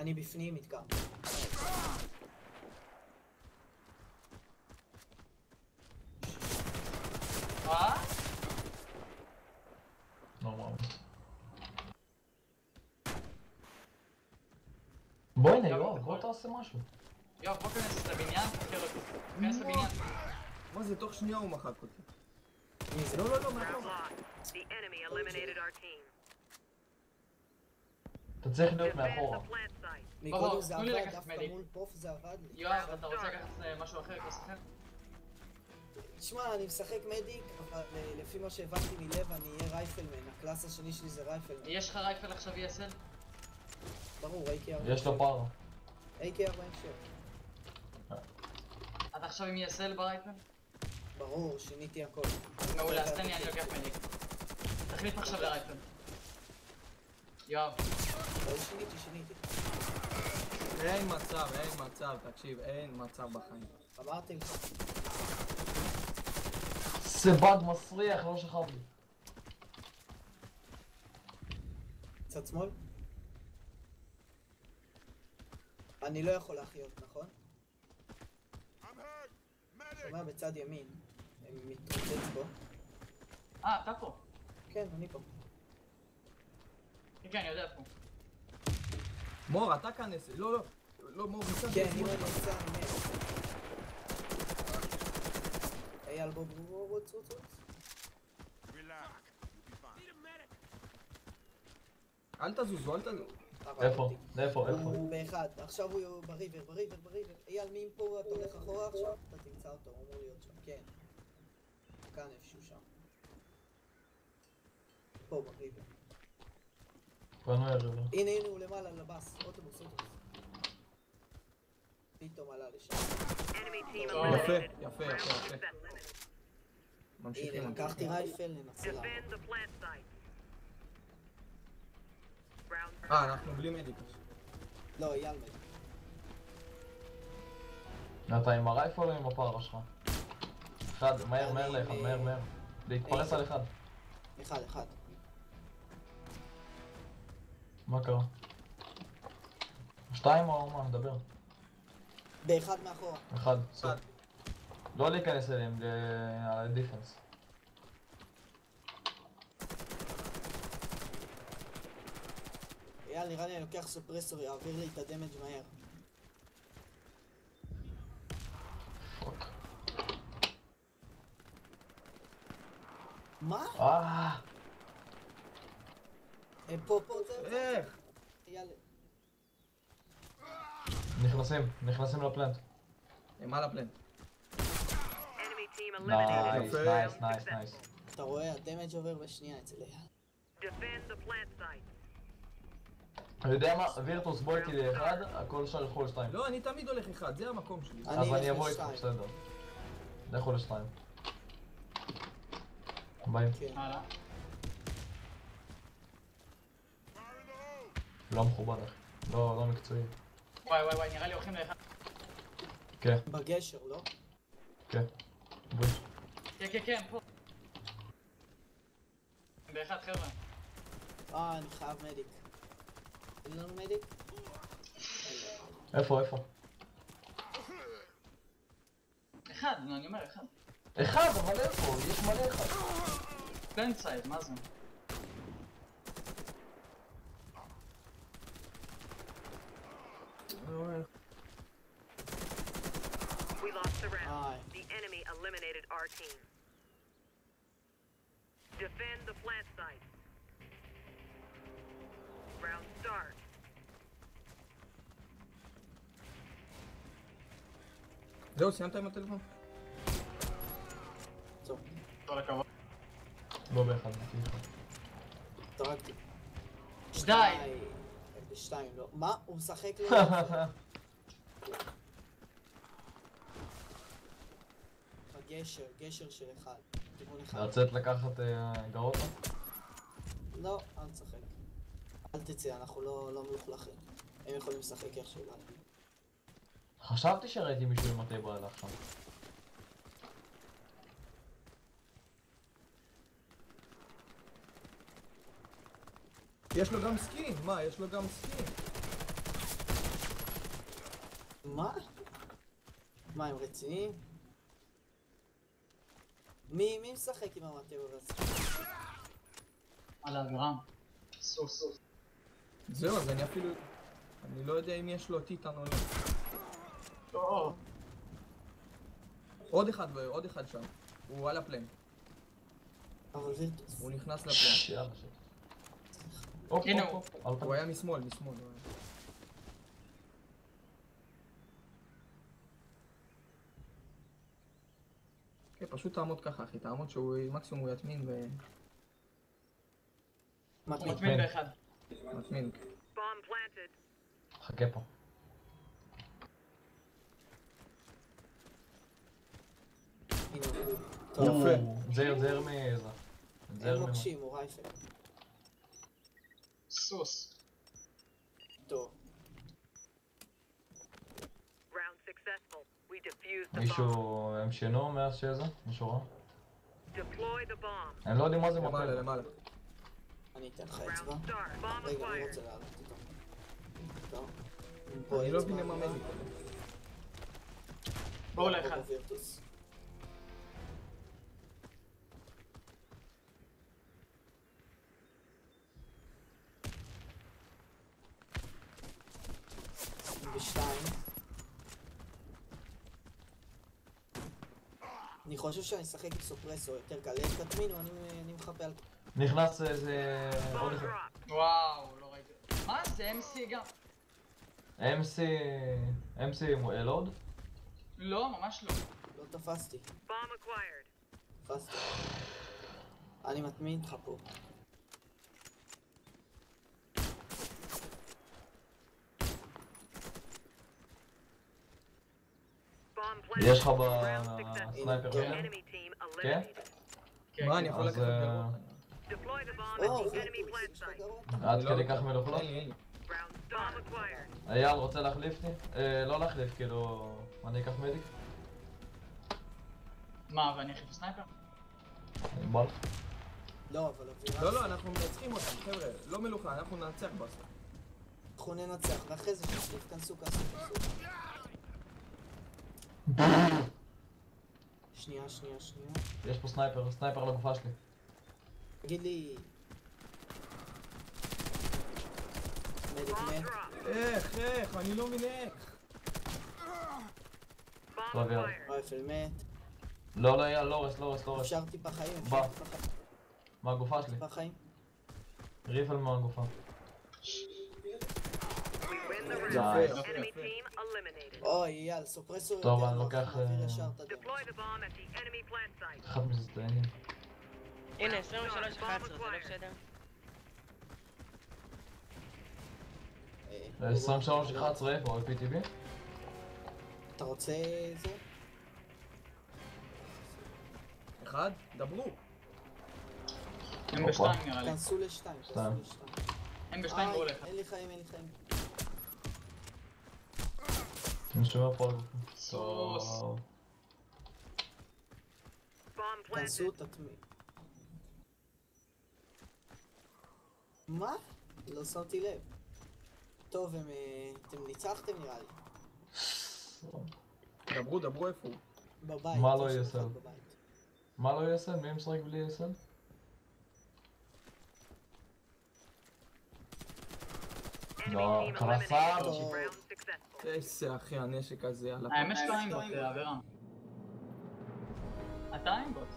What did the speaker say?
אני בפנים מתקם. נורמל. בוא הנה יואב, בוא תעשה משהו. יואב, בוא כנס לבניין, תחקר אותו. כנס לבניין. מה זה, תוך שנייה הוא מחק אותי. מי זה? לא, מאחור. אתה צריך להיות מאחורה. מקודם זה תנו לי עבד, לקחת דווקא מדיק. מול פוף זה עבד לי. יואב, אתה רוצה לקחת משהו אחר, כוס אחר? תשמע, אני משחק מדיק, אבל לפי מה שהבנתי מלב אני אהיה רייפלמן, הקלאס השני שלי זה רייפלמן. יש לך רייפל עכשיו ESL? ברור, AK-47. יש לו פארה. AK-47. אתה עכשיו עם ESL ברייפל? ברור, שיניתי הכל. מעולה, אז תן לי, אני לוקח מדיק. תחליף עכשיו לרייפל. יואב. לא, שיניתי. אין מצב, תקשיב, אין מצב בחיים. אמרתי לך. זה באג מסריח, לא שכב לי. צד שמאל? אני לא יכול להחיות, נכון? שומע בצד ימין. הם מתרוצץ פה. אתה פה. כן, אני פה. כן, אני יודע פה. מור, אתה כנס, לא, מור, מצד כן, אם אני יוצא, אני מת. אייל, בוא, רוץ. אל תזוזו. איפה? הוא באחד, עכשיו הוא בריבר. אייל, מי פה? אתה הולך אחורה עכשיו? אתה תמצא אותו, הוא אמור להיות שם, כן. כאן איפשהו שם. פה בריבר. הנה, הוא למעלה, לבס, אוטובוס. פתאום עלה לשם. יפה. ממשיכים. הנה, לקחתי רייפל, ננצלה. אנחנו בלי מדיקה. לא, אייל מת. אתה עם הרייפל או עם הפארה שלך? אחד, מהר לאחד, מהר. להתפרס על אחד. אחד. מה קרה? שתיים או מה? נדבר. באחד מאחורה. אחד, סוף. לא להיכנס אליהם, לדיפנס. אייל, נראה לי אני לוקח סופרסור, יעביר לי את הדמג' מהר. פוק. מה? פה, זה. איך? אייל. נכנסים לפלנט. הם על הפלנט. נייס. אתה רואה, הדמג' עובר בשנייה אצל אייל. אני יודע מה, וירטוס בוא איתי לאחד, הכל אפשר ילכו לשתיים. לא, אני תמיד הולך אחד, זה המקום שלי. אז אני אבוא איתך, בסדר. לכו לשתיים. ביי. הלאה. לא מכובד אחי. לא מקצועי. וואי, נראה לי הולכים לאחד. כן. בגשר, לא? כן. בואי. כן, פה. באחד, חבר'ה. אני חייב מדיק. אין לנו מדיק? איפה? אחד, אני אומר אחד. אחד, אבל איפה? יש מלא אחד. פלנטסייד, מה זה? We lost the round. The enemy eliminated our team. Defend the plant site. Round start. זהו, סיימת עם הטלפון? טוב, כל הכבוד. לא באחד, אחד. דרגתי. די! בשתיים, לא. מה? הוא משחק לו? גשר של אחד. כיוון אחד. לצאת לקחת גרות? לא, אל תשחק. אל תצא, אנחנו לא מלוכלכים. הם יכולים לשחק איך שבא. חשבתי שראיתי מישהו עם מטה בעלה עכשיו. יש לו גם סקין, מה? יש לו גם סקין. מה? מה, הם רציניים? מי משחק עם המטאור הזה? על האווירם. סוס. זהו, אז אני אפילו... אני לא יודע אם יש לו טיטן או לא. לא. עוד אחד שם. הוא על הפלן. אבל וירטוס. הוא נכנס לפלן. יאללה שט. הופ, הנה הופ, הופ. הוא היה משמאל. הוא היה. כן, פשוט תעמוד ככה, אחי. תעמוד שהוא מקסימום הוא יטמין ו... הוא מטמין באחד. מטמין. Bomb planted. חכה פה. הנה הוא. טוב, יפה. זהר מאיזה. אין מוקשים, הוא רייפל. סוס. טוב. Round successful. We defused the bomb. מישהו הם שינו מאז שזה? מישהו ראה? Deploy the bomb. הם לא יודעים מה זה למעלה, מטר. למעלה. אני אתן לך אצבע. Round start. Bomb רגע, אני acquired. רוצה לעלות איתו. טוב. פה אני לא אצבע, מבין למה אני מדי. בואו פה לאחד. בווירטוס. ושתיים. אני חושב שאני אשחק עם סופרסור יותר קל. תטמינו, אני מחפה על... נכנס איזה... עוד Bomb אחד. drop. וואו, לא ראיתי. מה זה MC גם? MC אלוד? לא, ממש לא. לא תפסתי. Bomb acquired. תפסתי. אני מטמין איתך פה. Bomb planted. יש לך Round successful. בסנייפר כן. כן? Enemy team eliminated. כן, מה, כן. אני יכול אז, לקחת גרוע? Deploy the bomb או, at the enemy וירטוס, plant יש לך site. גרוע? עד כדי כך מלוכלך? אין לי. Round bomb acquired. אייל רוצה להחליף לי? לא להחליף, כאילו... אני אקח מדיק? מה, ואני אחליף סנייפר? בא לך. לא, אבל אווירה... לא, אנחנו מנצחים אותם, חבר'ה. לא מלוכה, אנחנו ננצח בסוף. אנחנו ננצח, ואחרי זה שתשליף, כנסו. שנייה. יש פה סנייפר על הגופה שלי. תגיד לי... מדיק Bomb מת. drop. איך, אני לא מבין איך. Bomb טוב, יאללה. acquired. רייפל מת. לא, אייל, לא רס. אפשר טיפה חיים, בא. מהגופה שלי. טיפה חיים. ריפל מהגופה. We win the Nice. round. Enemy team eliminated. אוי, אייל, סופרסור טוב, יותר אני נוח, לוקח, נעביר ישר את הדרך. Deploy the bomb at the enemy plant site. אחד מזדיינים. הנה, 23-11, זה לא בסדר? 23-11 איפה? ב-PTB? אתה רוצה זה? אחד, דברו. הם בשתיים נראה לי. כנסו לשתיים. הם בשתיים בואו לאחד. אין לי חיים. אני שומע פה על הגופה. סוס. טוב. Bomb כנסו, planted. תטמין. מה? לא שמתי לב. טוב, אתם ניצחתם נראה לי. דברו איפה הוא. בבית. מה לא יש יהיה אחד סל? בבית. מה לא יסן? מי משחק בלי יסן? Enemy No, team crasado. eliminated. Round successful. איזה אחי הנשק הזה על האמת שתיים בוט, אבירם. אתה עם בוט.